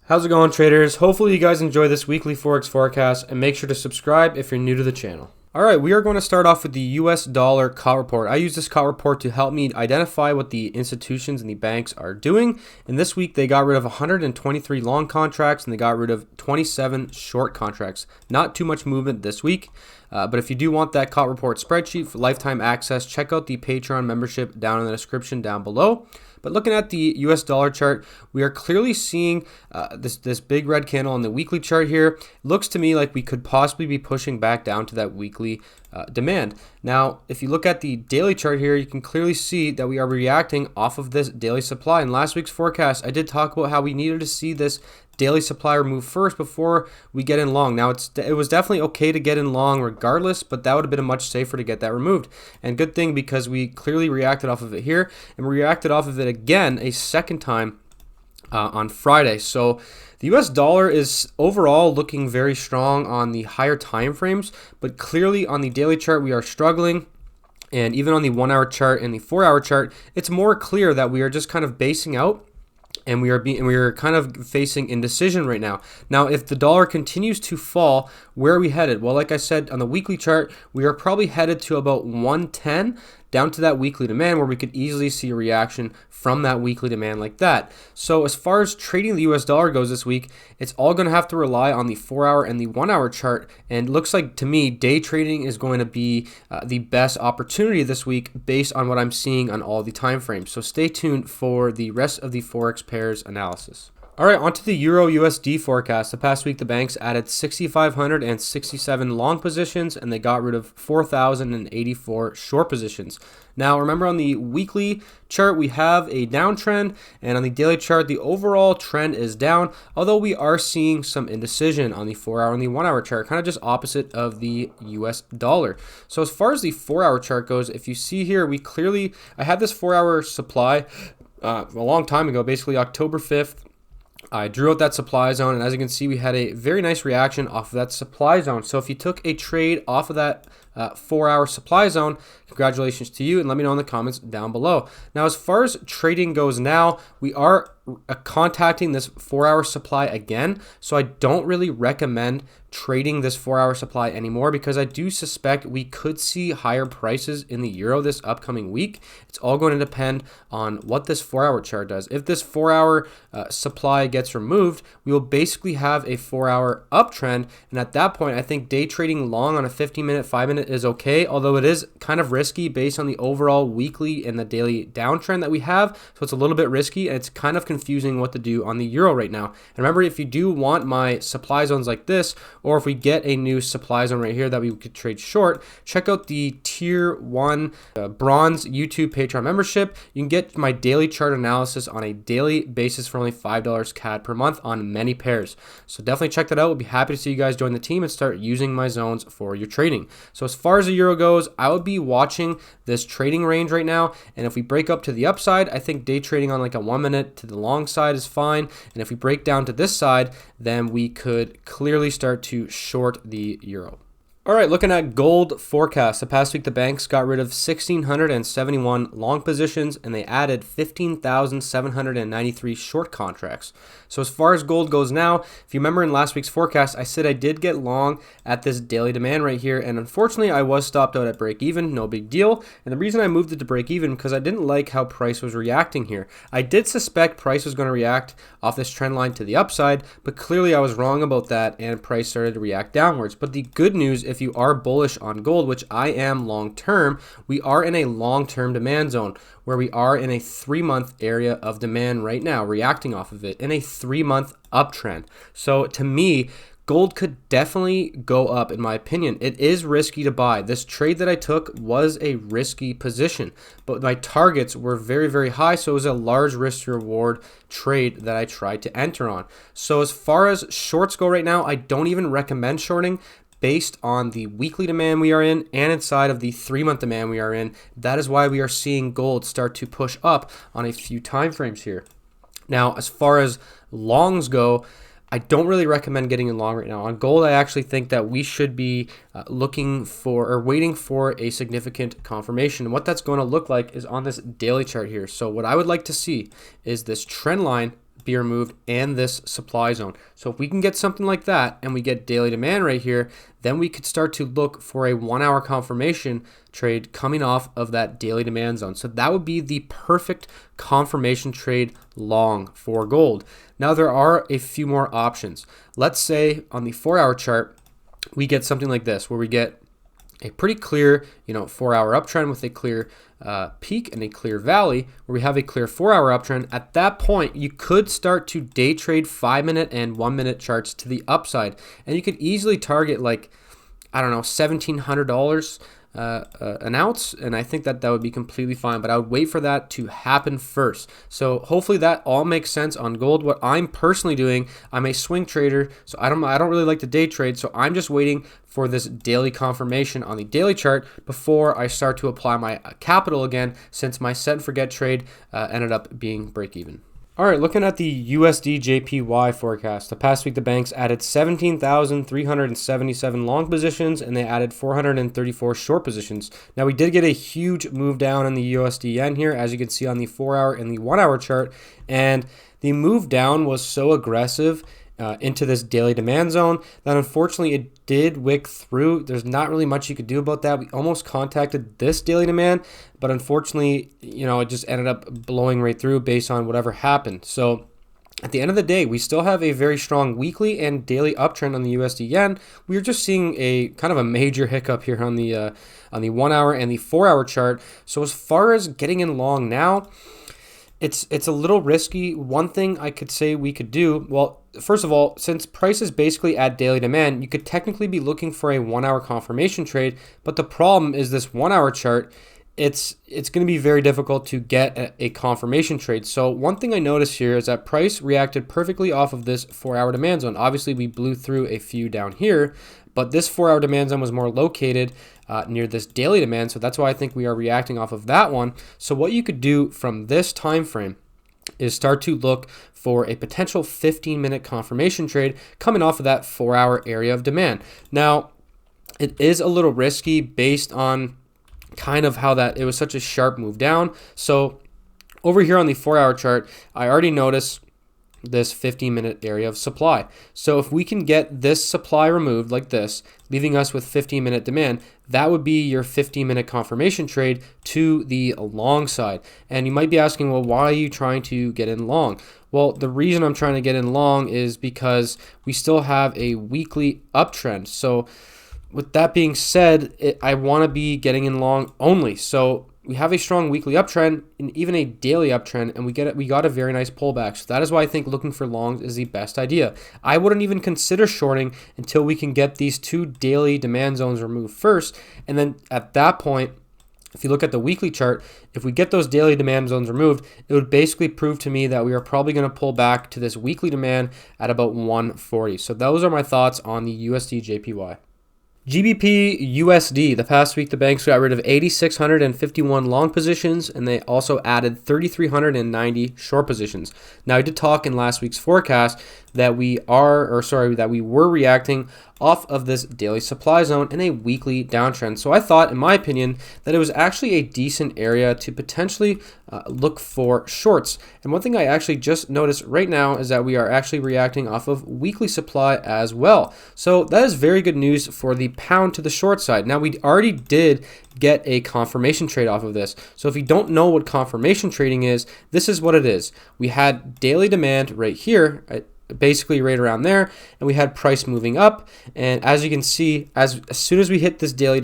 How's it going, traders? Hopefully you guys enjoy this weekly Forex forecast, and make sure to subscribe if you're new to the channel. Alright, we are going to start off with the US dollar Cot Report. I use this Cot Report to help me identify what the institutions and the banks are doing. And this week they got rid of 123 long contracts and they got rid of 27 short contracts. Not too much movement this week. But if you do want that Cot Report spreadsheet for lifetime access, check out the Patreon membership down in the description down below. But looking at the US dollar chart, we are clearly seeing this big red candle on the weekly chart here. It looks to me like we could possibly be pushing back down to that weekly demand. Now, if you look at the daily chart here, you can clearly see that we are reacting off of this daily supply. In last week's forecast, I did talk about how we needed to see this daily supply remove first before we get in long. Now, it was definitely okay to get in long regardless, but that would have been much safer to get that removed. And good thing, because we clearly reacted off of it here, and we reacted off of it again a second time on Friday. So the US dollar is overall looking very strong on the higher time frames, but clearly on the daily chart we are struggling. And even on the 1 hour chart and the 4 hour chart, it's more clear that we are just kind of basing out. And we are kind of facing indecision right now. Now, if the dollar continues to fall, where are we headed? Well, like I said, on the weekly chart, we are probably headed to about 110 down to that weekly demand, where we could easily see a reaction from that weekly demand like that. So as far as trading the US dollar goes this week, it's all going to have to rely on the 4 hour and the 1 hour chart. And it looks like to me, day trading is going to be the best opportunity this week based on what I'm seeing on all the time frames. So stay tuned for the rest of the Forex pairs analysis. All right, onto the Euro USD forecast. The past week, the banks added 6,567 long positions and they got rid of 4,084 short positions. Now, remember on the weekly chart, we have a downtrend, and on the daily chart, the overall trend is down, although we are seeing some indecision on the 4 hour and the 1 hour chart, kind of just opposite of the US dollar. So as far as the 4 hour chart goes, if you see here, I had this 4 hour supply a long time ago, basically October 5th. I drew out that supply zone, and as you can see, we had a very nice reaction off of that supply zone. So if you took a trade off of that 4 hour supply zone, congratulations to you, and let me know in the comments down below. Now, as far as trading goes now, we are contacting this 4 hour supply again, so I don't really recommend trading this 4 hour supply anymore, because I do suspect we could see higher prices in the euro this upcoming week. It's all going to depend on what this 4 hour chart does. If this 4 hour supply gets removed, we will basically have a 4 hour uptrend, and at that point I think day trading long on a 15-minute, 5-minute is okay, although it is kind of risky based on the overall weekly and the daily downtrend that we have. So it's a little bit risky, and it's kind of confusing what to do on the euro right now. And remember, if you do want my supply zones like this, or if we get a new supply zone right here that we could trade short, check out the tier 1 bronze YouTube Patreon membership. You can get my daily chart analysis on a daily basis for only $5 CAD per month on many pairs. So definitely check that out. We'll be happy to see you guys join the team and start using my zones for your trading. So as far as the euro goes, I would be watching this trading range right now, and if we break up to the upside, I think day trading on like a 1 minute to the long side is fine, and if we break down to this side, then we could clearly start to short the euro. All right, looking at gold forecast. The past week, the banks got rid of 1,671 long positions and they added 15,793 short contracts. So as far as gold goes now, if you remember in last week's forecast, I said I did get long at this daily demand right here, and unfortunately I was stopped out at break even, no big deal. And the reason I moved it to break even because I didn't like how price was reacting here. I did suspect price was going to react off this trend line to the upside, but clearly I was wrong about that and price started to react downwards. But the good news, if you are bullish on gold, which I am long term, we are in a long-term demand zone where we are in a 3-month area of demand right now, reacting off of it in a 3-month uptrend. So to me, gold could definitely go up, in my opinion. It is risky to buy. This trade that I took was a risky position, but my targets were very, very high, so it was a large risk to reward trade that I tried to enter on. So as far as shorts go right now, I don't even recommend shorting based on the weekly demand we are in and inside of the 3-month demand we are in. That is why we are seeing gold start to push up on a few time frames here. Now, as far as longs go, I don't really recommend getting in long right now. On gold, I actually think that we should be looking for or waiting for a significant confirmation. And what that's going to look like is on this daily chart here. So what I would like to see is this trend line be removed and this supply zone. So if we can get something like that and we get daily demand right here, then we could start to look for a 1 hour confirmation trade coming off of that daily demand zone. So that would be the perfect confirmation trade long for gold. Now there are a few more options. Let's say on the 4 hour chart, we get something like this where we get a pretty clear, 4 hour uptrend with a clear peak and a clear valley, where we have a clear 4 hour uptrend. At that point, you could start to day trade 5-minute and 1-minute charts to the upside, and you could easily target like, I don't know, $1,700 an ounce, and I think that would be completely fine, but I would wait for that to happen first. So hopefully that all makes sense on gold. What I'm personally doing, I'm a swing trader, so I don't really like to day trade, so I'm just waiting for this daily confirmation on the daily chart before I start to apply my capital again, since my set and forget trade ended up being break even. All right, looking at the USDJPY forecast, the past week the banks added 17,377 long positions and they added 434 short positions. Now we did get a huge move down in the USD yen here, as you can see on the 4 hour and the 1 hour chart, and the move down was so aggressive into this daily demand zone that unfortunately it did wick through. There's not really much you could do about that. We almost contacted this daily demand, but unfortunately, it just ended up blowing right through based on whatever happened. So at the end of the day, we still have a very strong weekly and daily uptrend on the USD yen. We're just seeing a kind of a major hiccup here on the 1 hour and the 4 hour chart. So as far as getting in long now, it's a little risky. One thing I could say we could do, well, first of all, since price is basically at daily demand, you could technically be looking for a 1 hour confirmation trade, but the problem is this 1 hour chart, it's going to be very difficult to get a confirmation trade. So one thing I noticed here is that price reacted perfectly off of this 4 hour demand zone. Obviously, we blew through a few down here, but this 4 hour demand zone was more located near this daily demand. So that's why I think we are reacting off of that one. So what you could do from this time frame is start to look for a potential 15-minute confirmation trade coming off of that 4 hour area of demand. Now, it is a little risky based on kind of how that it was such a sharp move down. So over here on the 4 hour chart, I already noticed this 15-minute area of supply. So if we can get this supply removed like this, leaving us with 15-minute demand, that would be your 15-minute confirmation trade to the long side. And you might be asking, well, why are you trying to get in long? Well, the reason I'm trying to get in long is because we still have a weekly uptrend. So with that being said, I want to be getting in long only. So we have a strong weekly uptrend and even a daily uptrend, and we got a very nice pullback. So that is why I think looking for longs is the best idea. I wouldn't even consider shorting until we can get these two daily demand zones removed first. And then at that point, if you look at the weekly chart, if we get those daily demand zones removed, it would basically prove to me that we are probably going to pull back to this weekly demand at about 140. So those are my thoughts on the USDJPY. GBPUSD, the past week the banks got rid of 8,651 long positions and they also added 3,390 short positions. Now I did talk in last week's forecast that we were reacting off of this daily supply zone in a weekly downtrend. So I thought, in my opinion, that it was actually a decent area to potentially look for shorts. And one thing I actually just noticed right now is that we are actually reacting off of weekly supply as well. So that is very good news for the pound to the short side. Now we already did get a confirmation trade off of this. So if you don't know what confirmation trading is, this is what it is. We had daily demand right here, basically right around there, and we had price moving up, and as you can see, as soon as we hit this daily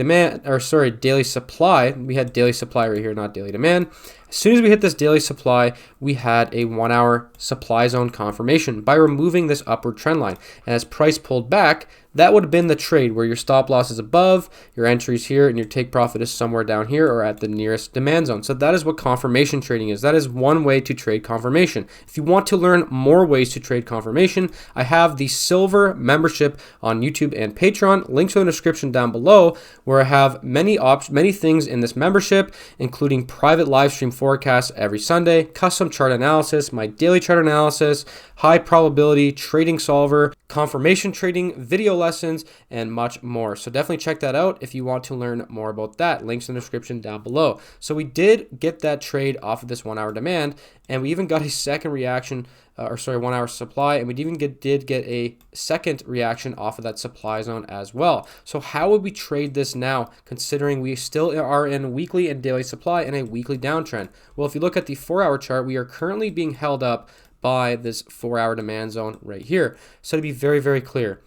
supply, we had daily supply right here, not daily demand. As soon as we hit this daily supply, we had a 1 hour supply zone confirmation by removing this upward trend line. And as price pulled back, that would have been the trade where your stop loss is above, your entries here, and your take profit is somewhere down here or at the nearest demand zone. So that is what confirmation trading is. That is one way to trade confirmation. If you want to learn more ways to trade confirmation, I have the silver membership on YouTube and Patreon. Links in the description down below, where I have many things in this membership, including private live stream forecasts every Sunday, custom chart analysis, my daily chart analysis, high probability trading solver, confirmation trading, video lessons, and much more. So definitely check that out if you want to learn more about that. Links in the description down below. So we did get that trade off of this 1 hour demand, and we even got a second reaction 1 hour supply, and we even did get a second reaction off of that supply zone as well. So how would we trade this now, considering we still are in weekly and daily supply and a weekly downtrend? Well, if you look at the 4-hour chart, we are currently being held up by this 4-hour demand zone right here. So to be very, very clear,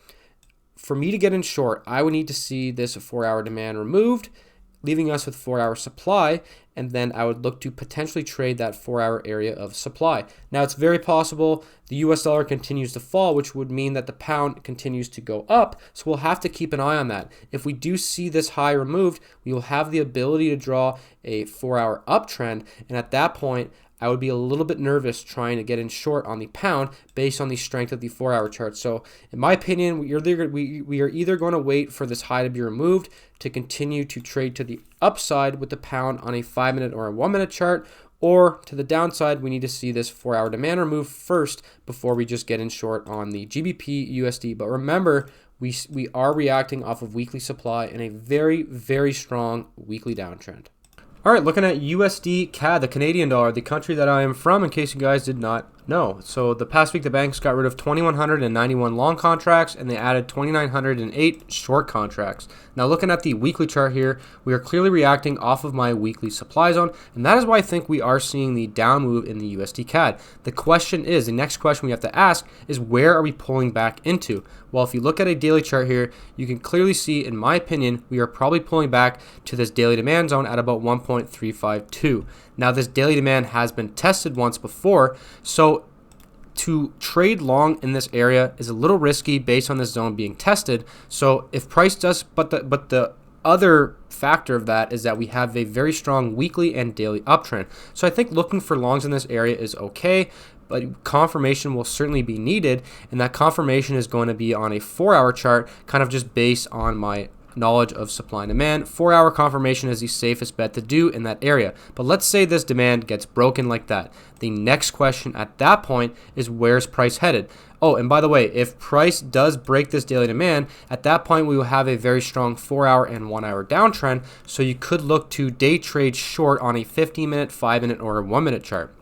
for me to get in short, I would need to see this 4-hour demand removed, leaving us with 4-hour supply, and then I would look to potentially trade that 4-hour area of supply. Now, it's very possible the US dollar continues to fall, which would mean that the pound continues to go up, so we'll have to keep an eye on that. If we do see this high removed, we will have the ability to draw a 4-hour uptrend, and at that point, I would be a little bit nervous trying to get in short on the pound based on the strength of the 4-hour chart. So in my opinion, we are either going to wait for this high to be removed to continue to trade to the upside with the pound on a 5-minute or a 1-minute chart, or to the downside, we need to see this 4-hour demand removed first before we just get in short on the GBPUSD. But remember, we are reacting off of weekly supply in a very, very strong weekly downtrend. All right, looking at USDCAD, the Canadian dollar, the country that I am from, in case you guys did not know. So the past week, the banks got rid of 2,191 long contracts, and they added 2,908 short contracts. Now, looking at the weekly chart here, we are clearly reacting off of my weekly supply zone, and that is why I think we are seeing the down move in the USDCAD. The next question we have to ask is, where are we pulling back into? Well, if you look at a daily chart here, you can clearly see, in my opinion, we are probably pulling back to this daily demand zone at about 1.352. Now, this daily demand has been tested once before, so to trade long in this area is a little risky based on this zone being tested. So if price does, but the other factor of that is that we have a very strong weekly and daily uptrend. So I think looking for longs in this area is okay, but confirmation will certainly be needed, and that confirmation is going to be on a 4-hour chart, kind of just based on my knowledge of supply and demand. 4-hour confirmation is the safest bet to do in that area. But let's say this demand gets broken like that. The next question at that point is, where's price headed? Oh, and by the way, if price does break this daily demand, at that point we will have a very strong 4-hour and 1-hour downtrend. So you could look to day trade short on a 15-minute, 5-minute, or a 1-minute chart.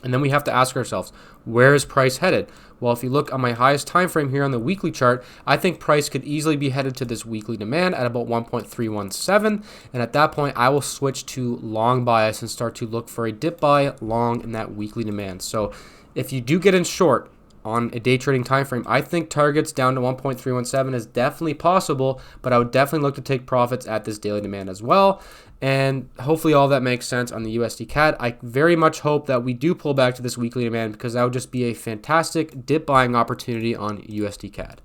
And then we have to ask ourselves, where is price headed? Well, if you look on my highest time frame here on the weekly chart, I think price could easily be headed to this weekly demand at about 1.317. And at that point, I will switch to long bias and start to look for a dip buy long in that weekly demand. So if you do get in short on a day trading time frame, I think targets down to 1.317 is definitely possible, but I would definitely look to take profits at this daily demand as well. And hopefully all that makes sense on the USDCAD. I very much hope that we do pull back to this weekly demand, because that would just be a fantastic dip buying opportunity on USDCAD.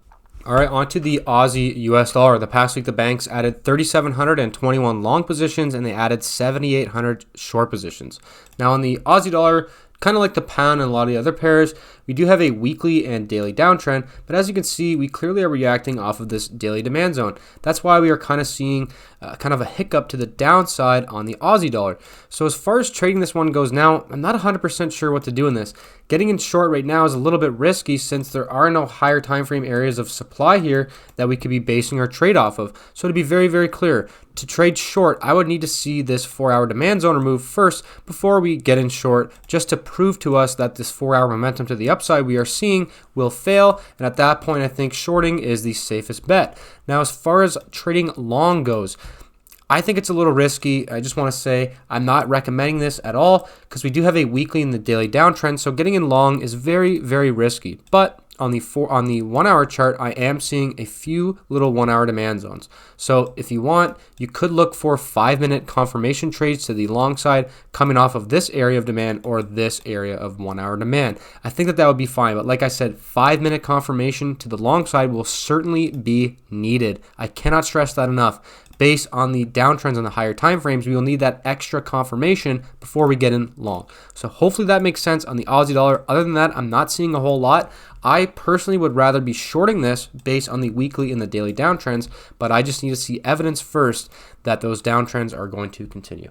All right, on to the Aussie US dollar. The past week, the banks added 3,721 long positions, and they added 7,800 short positions. Now on the Aussie dollar, kind of like the pound and a lot of the other pairs, we do have a weekly and daily downtrend, but as you can see, we clearly are reacting off of this daily demand zone. That's why we are kind of seeing kind of a hiccup to the downside on the Aussie dollar. So as far as trading this one goes now, I'm not 100% sure what to do in this. Getting in short right now is a little bit risky, since there are no higher time frame areas of supply here that we could be basing our trade off of. So to be very, very clear, to trade short, I would need to see this 4-hour demand zone remove first before we get in short, just to prove to us that this 4-hour momentum to the upside we are seeing will fail. And at that point, I think shorting is the safest bet. Now, as far as trading long goes, I think it's a little risky. I just want to say I'm not recommending this at all, because we do have a weekly and the daily downtrend. So getting in long is very, very risky. But on the 1-hour chart, I am seeing a few little 1-hour demand zones. So if you want, you could look for 5-minute confirmation trades to the long side coming off of this area of demand or this area of 1-hour demand. I think that would be fine. But like I said, 5-minute confirmation to the long side will certainly be needed. I cannot stress that enough. Based on the downtrends on the higher time frames, we will need that extra confirmation before we get in long. So hopefully that makes sense on the Aussie dollar. Other than that, I'm not seeing a whole lot. I personally would rather be shorting this based on the weekly and the daily downtrends, but I just need to see evidence first that those downtrends are going to continue.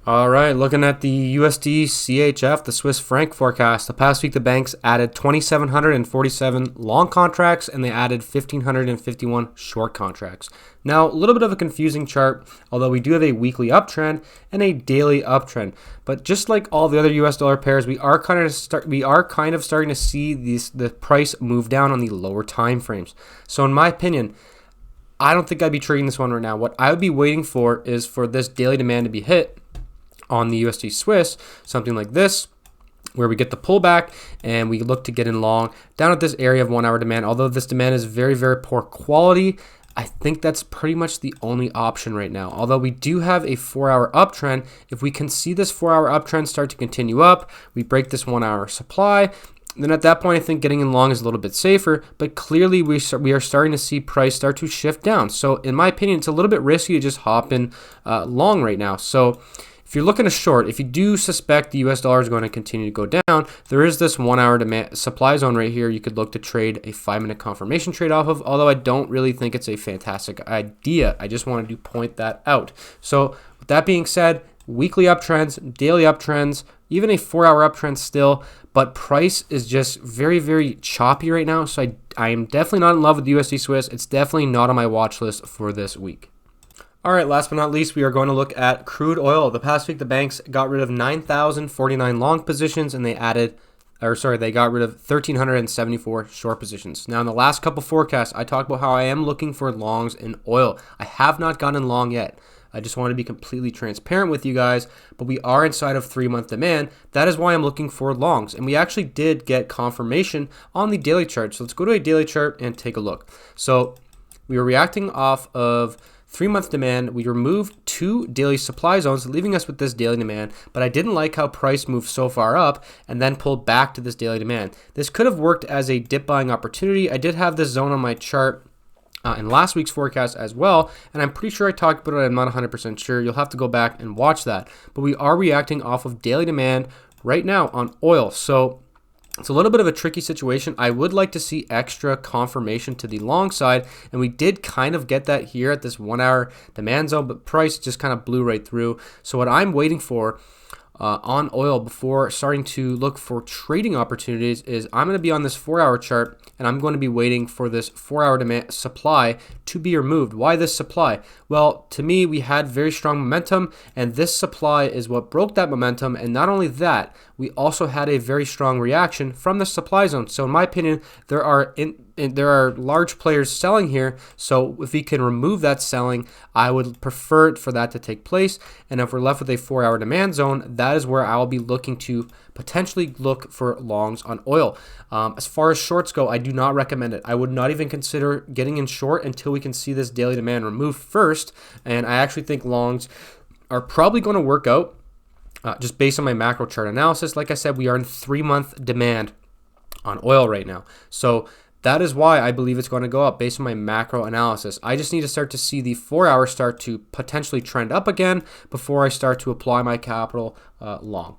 All right, looking at the USDCHF, the Swiss franc forecast. The past week, the banks added 2,747 long contracts and they added 1,551 short contracts. Now, a little bit of a confusing chart, although we do have a weekly uptrend and a daily uptrend. But just like all the other US dollar pairs, we are kind of starting to see the price move down on the lower time frames. So in my opinion, I don't think I'd be trading this one right now. What I would be waiting for is for this daily demand to be hit on the USD Swiss, something like this, where we get the pullback and we look to get in long down at this area of 1 hour demand. Although this demand is very, very poor quality, I think that's pretty much the only option right now. Although we do have a 4 hour uptrend, if we can see this 4 hour uptrend start to continue up, we break this 1 hour supply, then at that point, I think getting in long is a little bit safer, but clearly we are starting to see price start to shift down. So in my opinion, it's a little bit risky to just hop in long right now. So if you're looking to short, if you do suspect the US dollar is going to continue to go down, there is this 1 hour demand supply zone right here. You could look to trade a 5-minute confirmation trade off of, although I don't really think it's a fantastic idea. I just wanted to point that out. So with that being said, weekly uptrends, daily uptrends, even a 4 hour uptrend still, but price is just very, very choppy right now. So I am definitely not in love with USD Swiss. It's definitely not on my watch list for this week. All right, last but not least, we are going to look at crude oil. The past week, the banks got rid of 9,049 long positions and they got rid of 1,374 short positions. Now, in the last couple forecasts, I talked about how I am looking for longs in oil. I have not gotten long yet. I just want to be completely transparent with you guys, but we are inside of 3-month demand. That is why I'm looking for longs. And we actually did get confirmation on the daily chart. So let's go to a daily chart and take a look. So we were reacting off of 3-month demand. We removed 2 daily supply zones, leaving us with this daily demand, but I didn't like how price moved so far up and then pulled back to this daily demand. This could have worked as a dip buying opportunity. I did have this zone on my chart in last week's forecast as well, and I'm pretty sure I talked about it. I'm not 100% sure. You'll have to go back and watch that. But we are reacting off of daily demand right now on oil. So it's a little bit of a tricky situation. I would like to see extra confirmation to the long side, and we did kind of get that here at this 1 hour demand zone, but price just kind of blew right through. So what I'm waiting for on oil before starting to look for trading opportunities is I'm going to be on this 4 hour chart and I'm going to be waiting for this 4 hour demand supply to be removed. Why this supply? Well, to me, we had very strong momentum and this supply is what broke that momentum. And not only that, we also had a very strong reaction from the supply zone. So in my opinion, there are large players selling here. So if we can remove that selling, I would prefer for that to take place. And if we're left with a 4 hour demand zone, that is where I'll be looking to potentially look for longs on oil. As far as shorts go, I do not recommend it. I would not even consider getting in short until we can see this daily demand removed first. And I actually think longs are probably going to work out just based on my macro chart analysis. Like I said, we are in 3-month demand on oil right now. So that is why I believe it's going to go up based on my macro analysis. I just need to start to see the 4 hour start to potentially trend up again before I start to apply my capital long.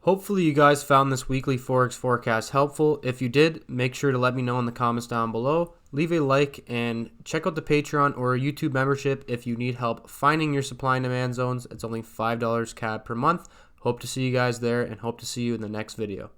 Hopefully you guys found this weekly Forex forecast helpful. If you did, make sure to let me know in the comments down below. Leave a like and check out the Patreon or YouTube membership if you need help finding your supply and demand zones. It's only $5 CAD per month. Hope to see you guys there and hope to see you in the next video.